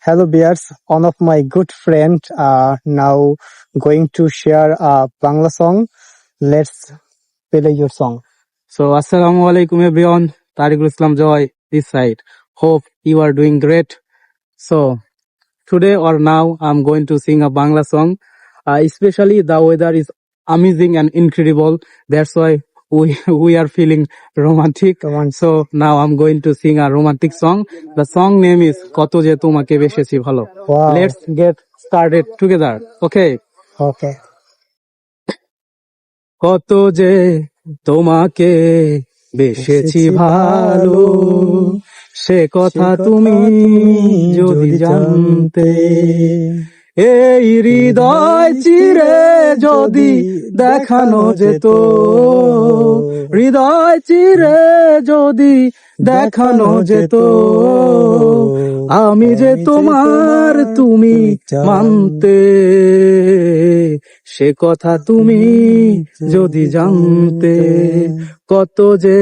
Hello, bears. One of my good friend now going to share a Bangla song. Let's play your song. So, Assalamu alaikum everyone. Tariqul Islam Joy this side. Hope you are doing great. So, today or now, I'm going to sing a Bangla song. Especially the weather is amazing and incredible. That's why we are feeling romantic. So now I'm going to sing a romantic song. The song name is Koto Je Tomake Besechi Bhalo. Wow. Let's get started together. Okay. Okay. কত যে তোমাকে বেসেছি ভালো সে কথা তুমি যদি জানতে এই হৃদয় চিরে যদি দেখানো যেত হৃদয় চিরে যদি দেখানো যেত আমি যে তোমার তুমি মানতে সে কথা তুমি যদি জানতে কত যে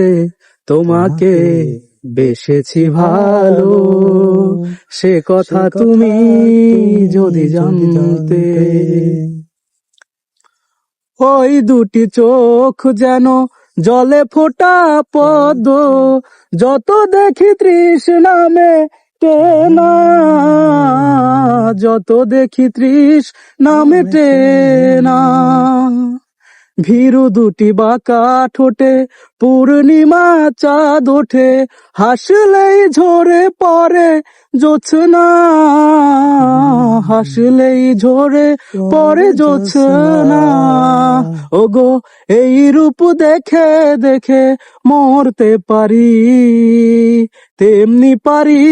তোমাকে বেসেছি ভালো সে কথা তুমি যদি জানতে ওই দুটি চোখ যেন জলে ফোটা পদ্ম যত দেখি তৃষ্ণা মেটে না যত দেখি তৃষ্ণা মেটে না ভীরু দুটি বাঁকা ঠোঁটে পূর্ণিমা চাঁদ ওঠে হাসলেই ঝরে পড়ে জোছনা হাসলেই ঝরে পড়ে জোছনা ওগো এই রূপ দেখে দেখে মরতে পারি তেমনি পারি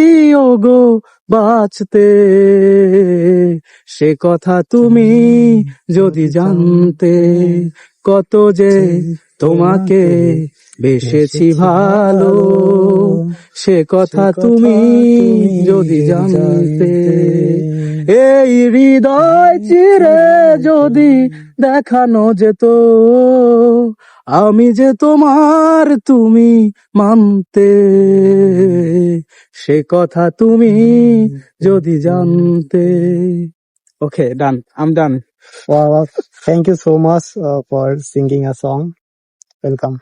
ওগো বাঁচতে সে কথা তুমি যদি জানতে কত যে তোমাকে বেসেছি ভালো সে কথা তুমি যদি জানতে এই হৃদয় চিরে যদি দেখানো যেত আমি যে তোমার তুমি মানতে সে কথা তুমি যদি জানতে Okay, done. I'm done. Wow. Thank you so much for singing a song. Welcome.